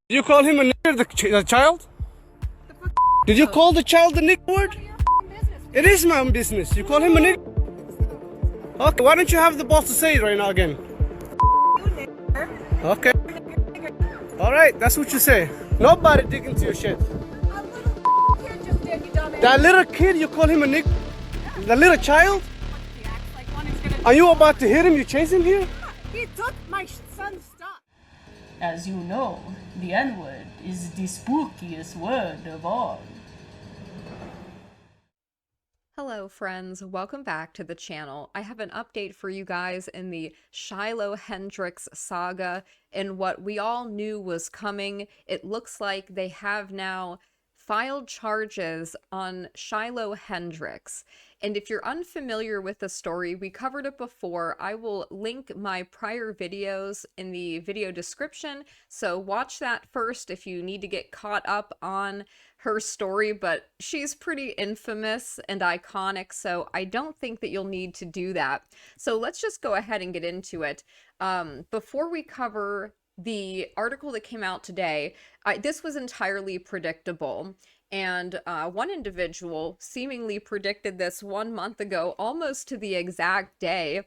Did you call him a nigger, the child? Did you call the child the nigger word? It is my own business. You call him a nigger? Okay, why don't you have the balls to say it right now again? Okay. Alright, that's what you say. Nobody dig into your shit. That little kid, you call him a nigger? The little child? Are you about to hit him? You chase him here? He took my son's stuff. As you know, the N-word is the spookiest word of all. Hello friends, welcome back to the channel. I have an update for you guys in the Shiloh Hendrix saga and what we all knew was coming. It looks like they have now filed charges on Shiloh Hendrix. And if you're unfamiliar with the story, we covered it before. I will link my prior videos in the video description, so watch that first if you need to get caught up on her story, but she's pretty infamous and iconic, so I don't think that you'll need to do that. So let's just go ahead and get into it. Before we cover the article that came out today, this was entirely predictable. And one individual seemingly predicted this 1 month ago, almost to the exact day.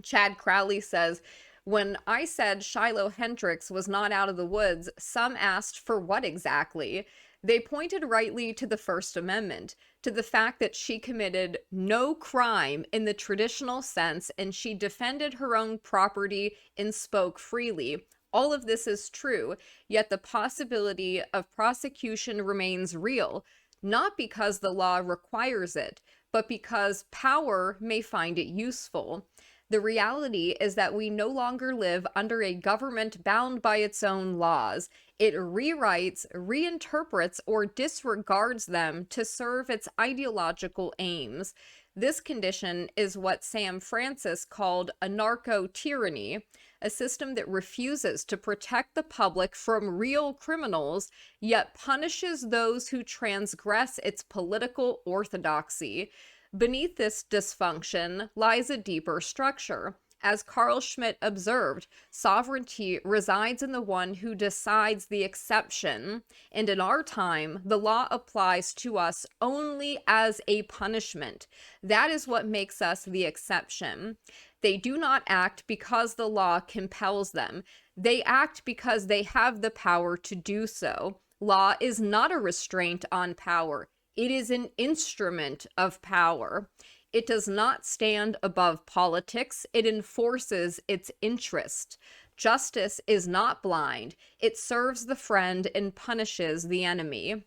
Chad Crowley says, "When I said Shiloh Hendrix was not out of the woods, some asked for what exactly? They pointed rightly to the First Amendment, to the fact that she committed no crime in the traditional sense, and she defended her own property and spoke freely. All of this is true, yet the possibility of prosecution remains real, not because the law requires it, but because power may find it useful. The reality is that we no longer live under a government bound by its own laws. It rewrites, reinterprets, or disregards them to serve its ideological aims. This condition is what Sam Francis called anarcho-tyranny, a system that refuses to protect the public from real criminals, yet punishes those who transgress its political orthodoxy. Beneath this dysfunction lies a deeper structure. As Carl Schmitt observed, sovereignty resides in the one who decides the exception, and in our time, the law applies to us only as a punishment. That is what makes us the exception. They do not act because the law compels them. They act because they have the power to do so. Law is not a restraint on power. It is an instrument of power. It does not stand above politics. It enforces its interest. Justice is not blind. It serves the friend and punishes the enemy."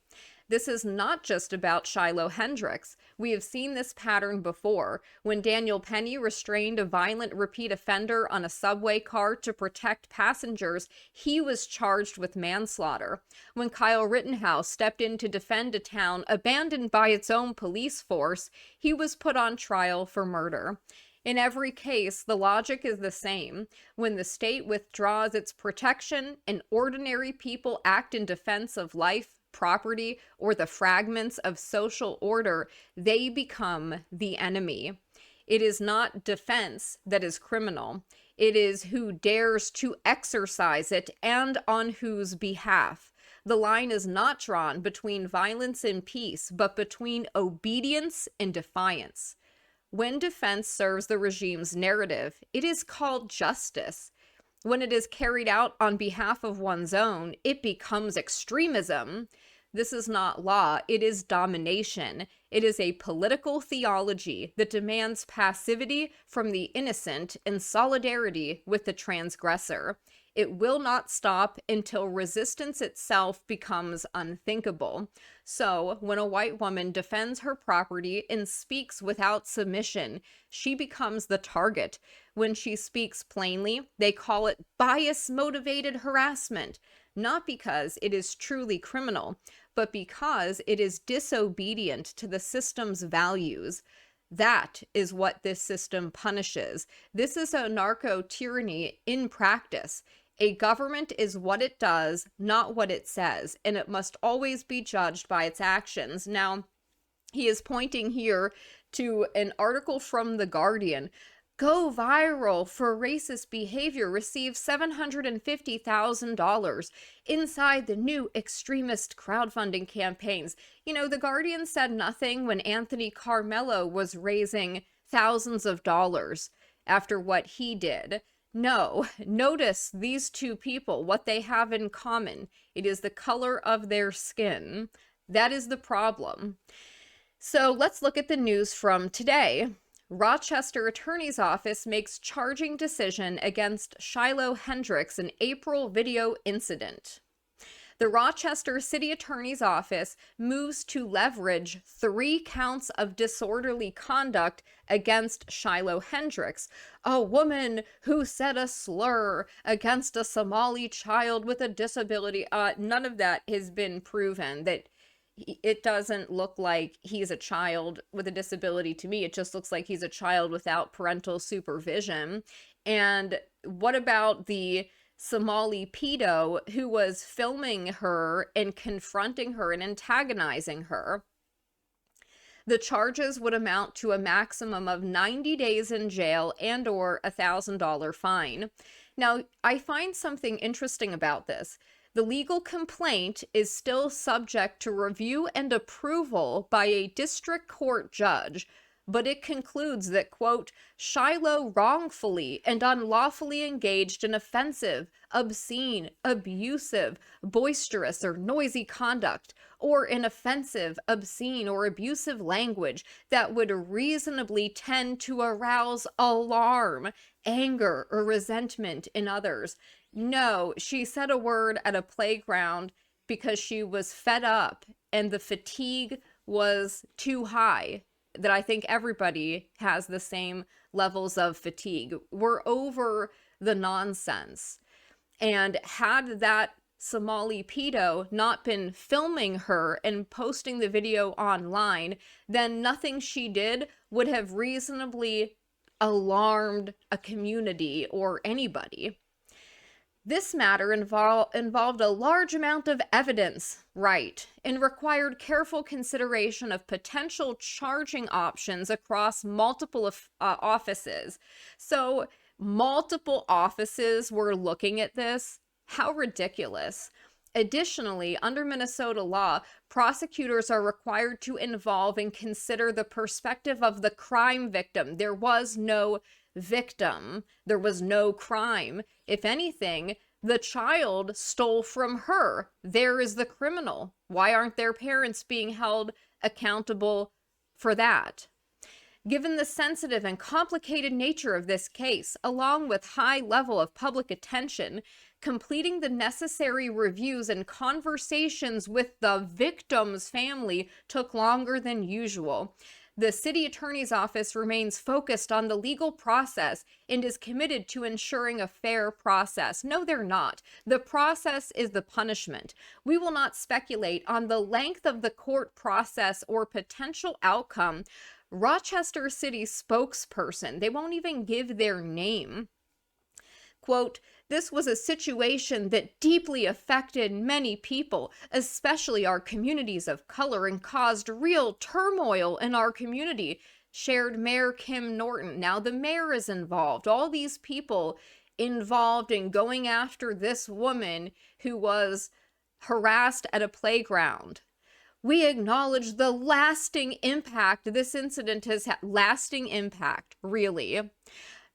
This is not just about Shiloh Hendrix. We have seen this pattern before. When Daniel Penny restrained a violent repeat offender on a subway car to protect passengers, he was charged with manslaughter. When Kyle Rittenhouse stepped in to defend a town abandoned by its own police force, he was put on trial for murder. In every case, the logic is the same. When the state withdraws its protection and ordinary people act in defense of life, property, or the fragments of social order, they become the enemy. It is not defense that is criminal. It is who dares to exercise it and on whose behalf. The line is not drawn between violence and peace, but between obedience and defiance. When defense serves the regime's narrative, it is called justice. When it is carried out on behalf of one's own, it becomes extremism. This is not law, it is domination. It is a political theology that demands passivity from the innocent and solidarity with the transgressor. It will not stop until resistance itself becomes unthinkable. So, when a white woman defends her property and speaks without submission, she becomes the target. When she speaks plainly, they call it bias-motivated harassment, not because it is truly criminal, but because it is disobedient to the system's values. That is what this system punishes. This is anarcho-tyranny in practice. A government is what it does, not what it says, and it must always be judged by its actions. Now, he is pointing here to an article from The Guardian. go viral for racist behavior receive $750,000 inside the new extremist crowdfunding campaigns. You know, The Guardian said nothing when Anthony Carmelo was raising thousands of dollars after what he did. No, notice these two people, what they have in common. It is the color of their skin. That is the problem. So let's look at the news from today. Rochester Attorney's Office makes charging decision against Shiloh Hendrix in April video incident. The Rochester City Attorney's Office moves to leverage 3 counts of disorderly conduct against Shiloh Hendrix, a woman who said a slur against a Somali child with a disability. None of that has been proven. That it doesn't look like he's a child with a disability to me. It just looks like he's a child without parental supervision. And what about the Somali pedo who was filming her and confronting her and antagonizing her? The charges would amount to a maximum of 90 days in jail and or a $1,000 fine. Now, I find something interesting about this. The legal complaint is still subject to review and approval by a district court judge, but it concludes that, quote, Shiloh wrongfully and unlawfully engaged in offensive, obscene, abusive, boisterous, or noisy conduct, or in offensive, obscene, or abusive language that would reasonably tend to arouse alarm, anger, or resentment in others. No, she said a word at a playground because she was fed up and the fatigue was too high. That I think everybody has the same levels of fatigue. We're over the nonsense. And had that Somali pedo not been filming her and posting the video online, then nothing she did would have reasonably alarmed a community or anybody. This matter involved a large amount of evidence, right, and required careful consideration of potential charging options across multiple offices. So multiple offices were looking at this. How ridiculous. Additionally, under Minnesota law, prosecutors are required to involve and consider the perspective of the crime victim. There was no victim. There was no crime. If anything, the child stole from her. There is the criminal. Why aren't their parents being held accountable for that? Given the sensitive and complicated nature of this case, along with high level of public attention, completing the necessary reviews and conversations with the victim's family took longer than usual. The city attorney's office remains focused on the legal process and is committed to ensuring a fair process. No, they're not. The process is the punishment. We will not speculate on the length of the court process or potential outcome. Rochester City spokesperson, they won't even give their name. Quote, this was a situation that deeply affected many people, especially our communities of color, and caused real turmoil in our community, shared Mayor Kim Norton. Now the mayor is involved. All these people involved in going after this woman who was harassed at a playground. We acknowledge the lasting impact this incident has had. Lasting impact, really.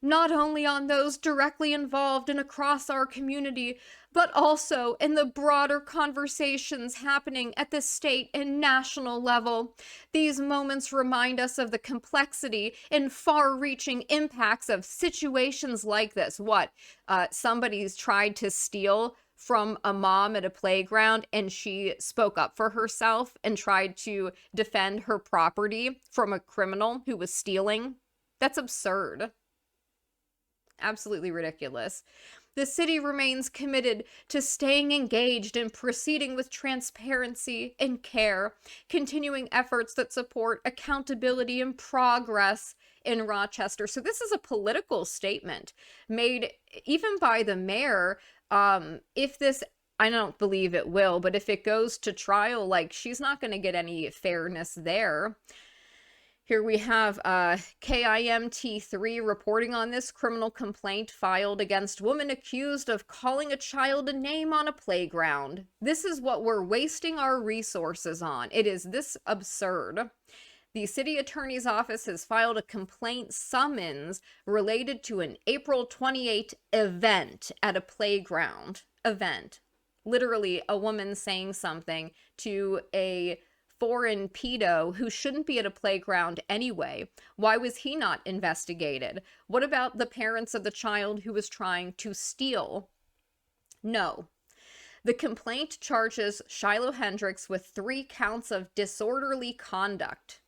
Not only on those directly involved and across our community, but also in the broader conversations happening at the state and national level. These moments remind us of the complexity and far-reaching impacts of situations like this. Somebody's tried to steal from a mom at a playground and she spoke up for herself and tried to defend her property from a criminal who was stealing. That's absurd. Absolutely ridiculous. The city remains committed to staying engaged and proceeding with transparency and care, continuing efforts that support accountability and progress in Rochester. So this is a political statement made even by the mayor. If this, I don't believe it will, but if it goes to trial, like, she's not going to get any fairness there. Here we have KIMT3 reporting on this criminal complaint filed against woman accused of calling a child a name on a playground. This is what we're wasting our resources on. It is this absurd. The city attorney's office has filed a complaint summons related to an April 28 event at a playground. Event. Literally a woman saying something to a foreign pedo who shouldn't be at a playground anyway. Why was he not investigated? What about the parents of the child who was trying to steal? No. The complaint charges Shiloh Hendrix with 3 counts of disorderly conduct.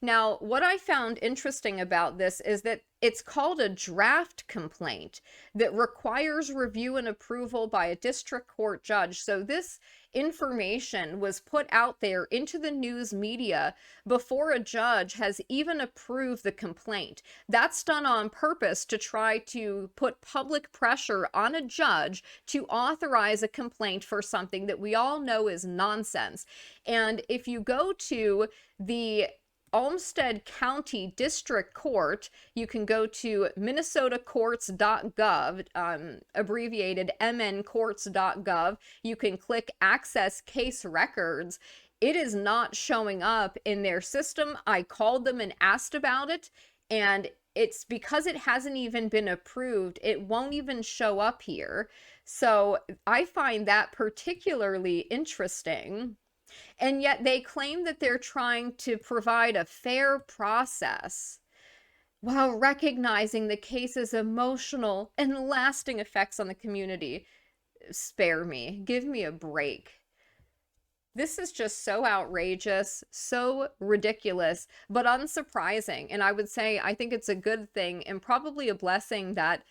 Now, what I found interesting about this is that it's called a draft complaint that requires review and approval by a district court judge. So this information was put out there into the news media before a judge has even approved the complaint. That's done on purpose to try to put public pressure on a judge to authorize a complaint for something that we all know is nonsense. And if you go to the Olmsted County District Court, you can go to minnesotacourts.gov, abbreviated mncourts.gov. You can click access case records. It is not showing up in their system. I called them and asked about it, and it's because it hasn't even been approved. It won't even show up here. So I find that particularly interesting. And yet they claim that they're trying to provide a fair process while recognizing the case's emotional and lasting effects on the community. Spare me. Give me a break. This is just so outrageous, so ridiculous, but unsurprising. And I would say I think it's a good thing and probably a blessing that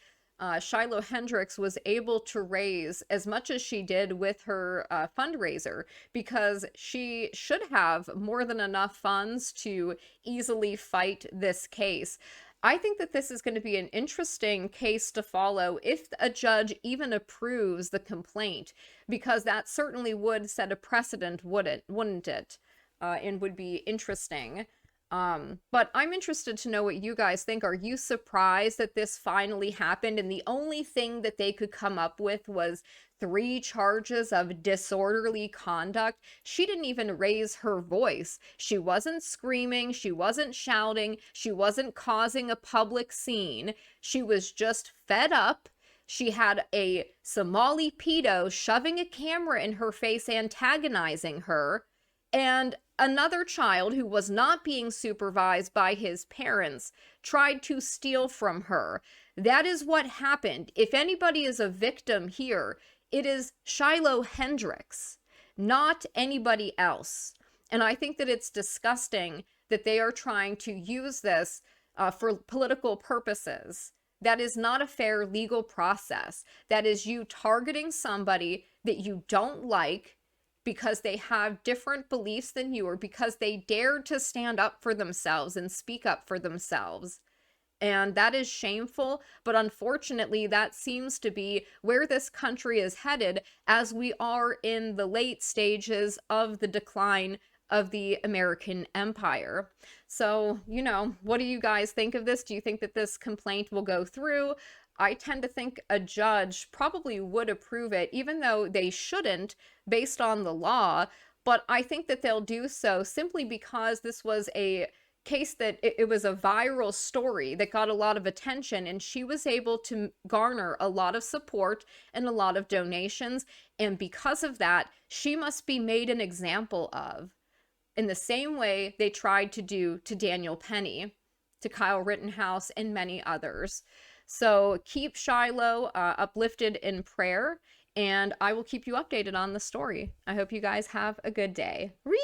Shiloh Hendrix was able to raise as much as she did with her fundraiser, because she should have more than enough funds to easily fight this case. I think that this is going to be an interesting case to follow if a judge even approves the complaint, because that certainly would set a precedent, wouldn't it? And would be interesting. But I'm interested to know what you guys think. Are you surprised that this finally happened and the only thing that they could come up with was 3 charges of disorderly conduct? She didn't even raise her voice. She wasn't screaming. She wasn't shouting. She wasn't causing a public scene. She was just fed up. She had a Somali pedo shoving a camera in her face, antagonizing her. And another child who was not being supervised by his parents tried to steal from her. That is what happened. If anybody is a victim here, it is Shiloh Hendrix, not anybody else. And I think that it's disgusting that they are trying to use this for political purposes. That is not a fair legal process. That is you targeting somebody that you don't like because they have different beliefs than you, or because they dared to stand up for themselves and speak up for themselves. And that is shameful, but unfortunately that seems to be where this country is headed as we are in the late stages of the decline of the American empire. So, what do you guys think of this? Do you think that this complaint will go through? I tend to think a judge probably would approve it, even though they shouldn't based on the law. But I think that they'll do so simply because this was a case that it was a viral story that got a lot of attention, and she was able to garner a lot of support and a lot of donations. And because of that, she must be made an example of, in the same way they tried to do to Daniel Penny, to Kyle Rittenhouse, and many others. So keep Shiloh uplifted in prayer, and I will keep you updated on the story. I hope you guys have a good day. Ree!